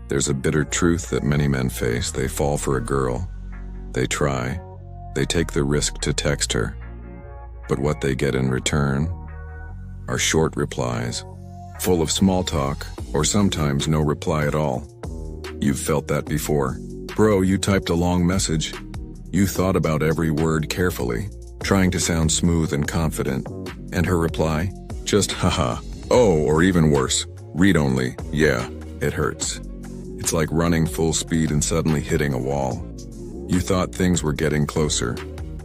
There's a bitter truth that many men face. They fall for a girl. They try. They take the risk to text her. But what they get in return are short replies, full of small talk, or sometimes no reply at all. You've felt that before. Bro, you typed a long message. You thought about every word carefully, trying to sound smooth and confident. And her reply? Just haha. Oh, or even worse, read only. Yeah, it hurts. It's like running full speed and suddenly hitting a wall. You thought things were getting closer,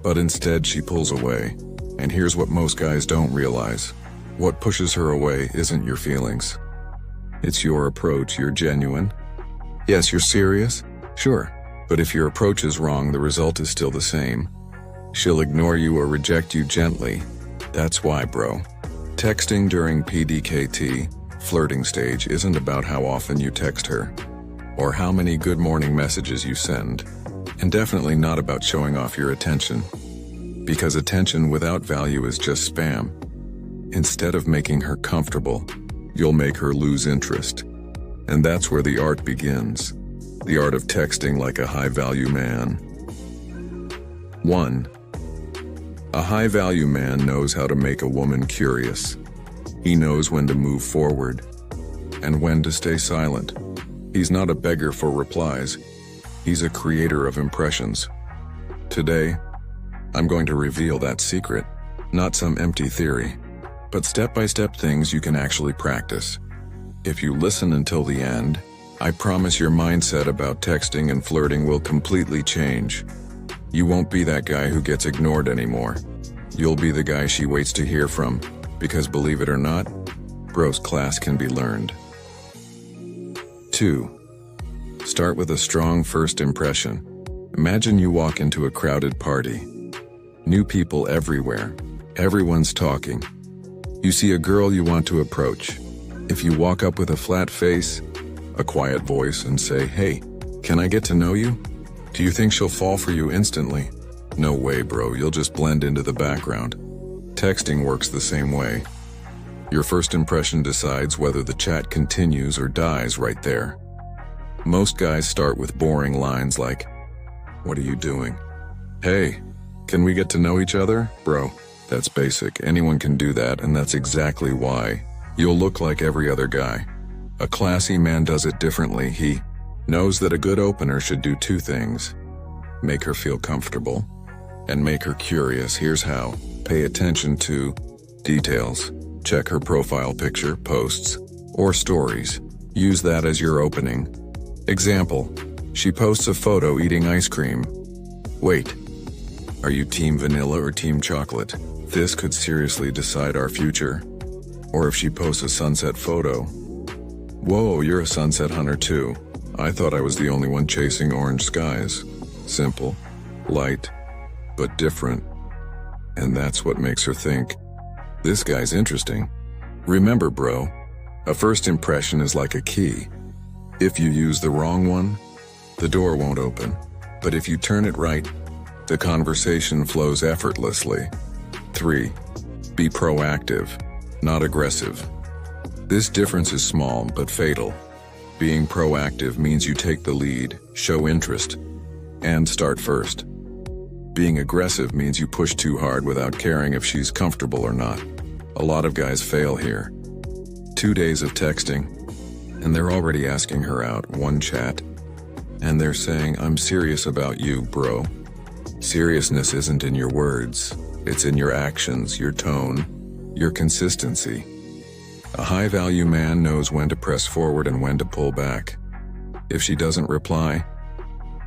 but instead she pulls away. And here's what most guys don't realize. What pushes her away isn't your feelings. It's your approach. You're genuine. Yes, you're serious? Sure. But if your approach is wrong, the result is still the same. She'll ignore you or reject you gently. That's why, bro. Texting during PDKT, flirting stage, isn't about how often you text her, or how many good morning messages you send, and definitely not about showing off your attention. Because attention without value is just spam. Instead of making her comfortable, you'll make her lose interest. And that's where the art begins. The art of texting like a high-value man. 1. A high-value man knows how to make a woman curious. He knows when to move forward and when to stay silent. He's not a beggar for replies. He's a creator of impressions. Today, I'm going to reveal that secret, not some empty theory, but step-by-step things you can actually practice. If you listen until the end, I promise your mindset about texting and flirting will completely change. You won't be that guy who gets ignored anymore. You'll be the guy she waits to hear from, because believe it or not, bro's class can be learned. 2. Start with a strong first impression. Imagine you walk into a crowded party. New people everywhere. Everyone's talking. You see a girl you want to approach. If you walk up with a flat face, a quiet voice, and say, "Hey, can I get to know you?" Do you think she'll fall for you instantly? No way, bro. You'll just blend into the background. Texting works the same way. Your first impression decides whether the chat continues or dies right there. Most guys start with boring lines like, "What are you doing?" "Hey, can we get to know each other?" Bro, that's basic. Anyone can do that, and that's exactly why you'll look like every other guy. A classy man does it differently. He knows that a good opener should do 2 things. Make her feel comfortable and make her curious. Here's how. Pay attention to details. Check her profile picture, posts, or stories. Use that as your opening. Example, she posts a photo eating ice cream. Wait, are you team vanilla or team chocolate? This could seriously decide our future. Or if she posts a sunset photo. Whoa, you're a sunset hunter too. I thought I was the only one chasing orange skies. Simple, light, but different. And that's what makes her think, this guy's interesting. Remember, bro, a first impression is like a key. If you use the wrong one, the door won't open. But if you turn it right, the conversation flows effortlessly. 3. Be proactive, not aggressive. This difference is small but fatal. Being proactive means you take the lead, show interest, and start first. Being aggressive means you push too hard without caring if she's comfortable or not. A lot of guys fail here. 2 days of texting, and they're already asking her out. 1 chat, and they're saying, "I'm serious about you, bro." Seriousness isn't in your words. It's in your actions, your tone, your consistency. A high-value man knows when to press forward and when to pull back. If she doesn't reply,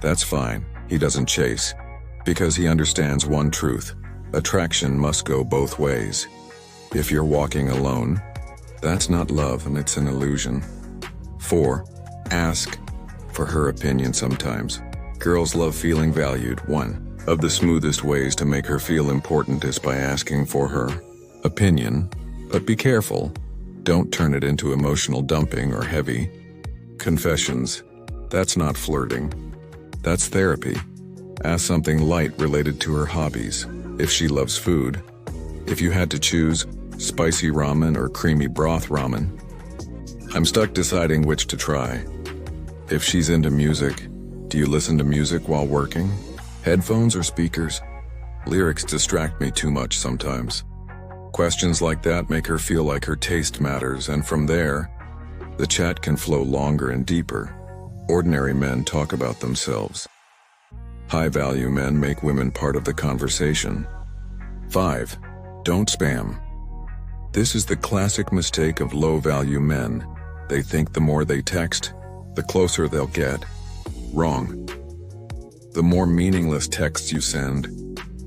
that's fine. He doesn't chase, because he understands one truth. Attraction must go both ways. If you're walking alone, that's not love and it's an illusion. 4. Ask for her opinion sometimes. Girls love feeling valued. 1 of the smoothest ways to make her feel important is by asking for her opinion, but be careful. Don't turn it into emotional dumping or heavy confessions. That's not flirting. That's therapy. Ask something light related to her hobbies. If she loves food, if you had to choose spicy ramen or creamy broth ramen, I'm stuck deciding which to try. If she's into music, do you listen to music while working? Headphones or speakers? Lyrics distract me too much sometimes. Questions like that make her feel like her taste matters, and from there, the chat can flow longer and deeper. Ordinary men talk about themselves. High-value men make women part of the conversation. 5. Don't spam. This is the classic mistake of low-value men. They think the more they text, the closer they'll get. Wrong. The more meaningless texts you send,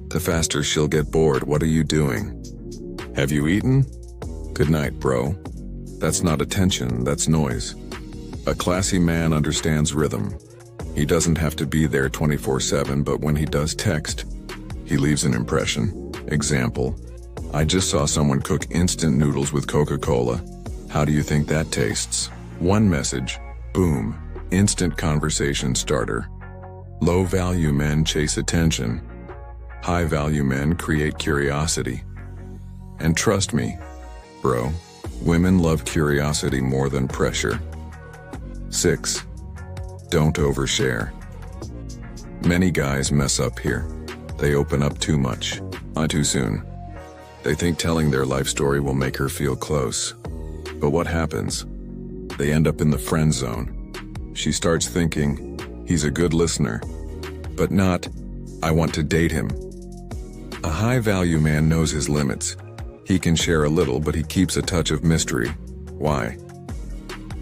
the faster she'll get bored. What are you doing? Have you eaten? Good night, bro. That's not attention, that's noise. A classy man understands rhythm. He doesn't have to be there 24/7, but when he does text, he leaves an impression. Example, I just saw someone cook instant noodles with Coca-Cola. How do you think that tastes? One message, boom, instant conversation starter. Low-value men chase attention. High-value men create curiosity. And trust me, bro, women love curiosity more than pressure. 6. Don't overshare. Many guys mess up here. They open up too much, not too soon. They think telling their life story will make her feel close. But what happens? They end up in the friend zone. She starts thinking, he's a good listener, but not, I want to date him. A high-value man knows his limits. He can share a little, but he keeps a touch of mystery. Why?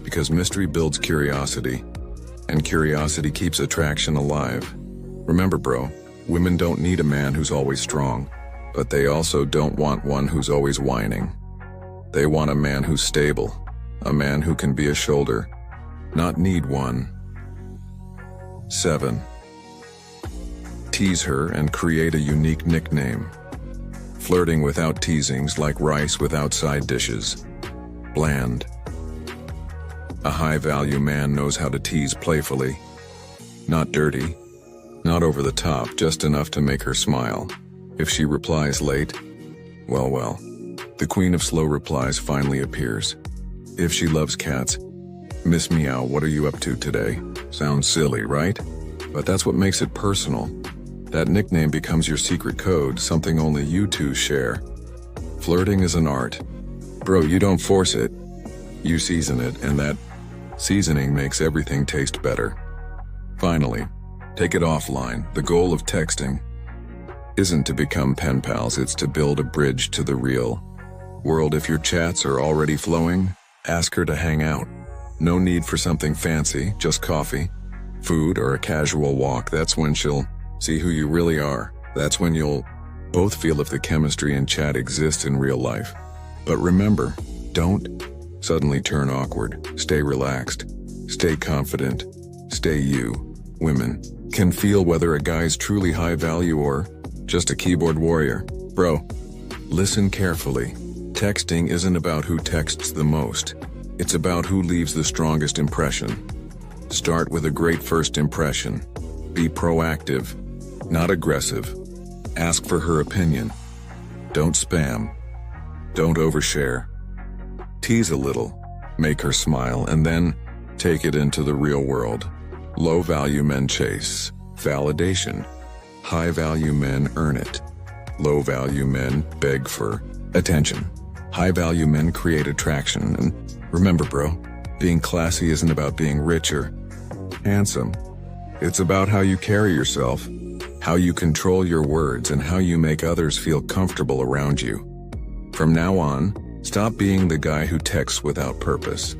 Because mystery builds curiosity, and curiosity keeps attraction alive. Remember, bro, women don't need a man who's always strong, but they also don't want one who's always whining. They want a man who's stable, a man who can be a shoulder, not need one. 7. Tease her and create a unique nickname. Flirting without teasing's like rice without side dishes. Bland. A high-value man knows how to tease playfully. Not dirty, not over the top, just enough to make her smile. If she replies late, well, the queen of slow replies finally appears. If she loves cats, Miss Meow, what are you up to today? Sounds silly, right? But that's what makes it personal. That nickname becomes your secret code, something only you two share. Flirting is an art. Bro, you don't force it. You season it, and that seasoning makes everything taste better. Finally, take it offline. The goal of texting isn't to become pen pals, it's to build a bridge to the real world. If your chats are already flowing, ask her to hang out. No need for something fancy, just coffee, food, or a casual walk. That's when she'll see who you really are. That's when you'll both feel if the chemistry in chat exists in real life. But remember, don't suddenly turn awkward. Stay relaxed. Stay confident. Stay you. Women can feel whether a guy's truly high value or just a keyboard warrior. Bro, listen carefully. Texting isn't about who texts the most. It's about who leaves the strongest impression. Start with a great first impression. Be proactive, not aggressive. Ask for her opinion. Don't spam. Don't overshare. Tease a little, make her smile, and then take it into the real world. Low-value men chase validation. High-value men earn it. Low-value men beg for attention. High-value men create attraction. And remember, bro, being classy isn't about being rich or handsome. It's about how you carry yourself, how you control your words, and how you make others feel comfortable around you. From now on, stop being the guy who texts without purpose.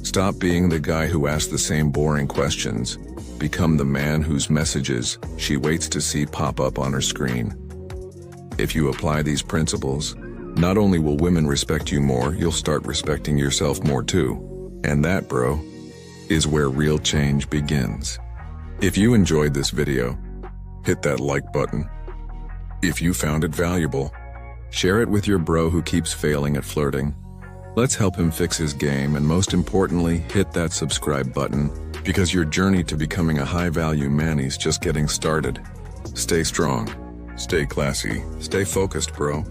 Stop being the guy who asks the same boring questions. Become the man whose messages she waits to see pop up on her screen. If you apply these principles, not only will women respect you more, you'll start respecting yourself more too. And that, bro, is where real change begins. If you enjoyed this video, hit that like button. If you found it valuable, share it with your bro who keeps failing at flirting. Let's help him fix his game, and most importantly, hit that subscribe button, because your journey to becoming a high-value man is just getting started. Stay strong, stay classy, stay focused, bro.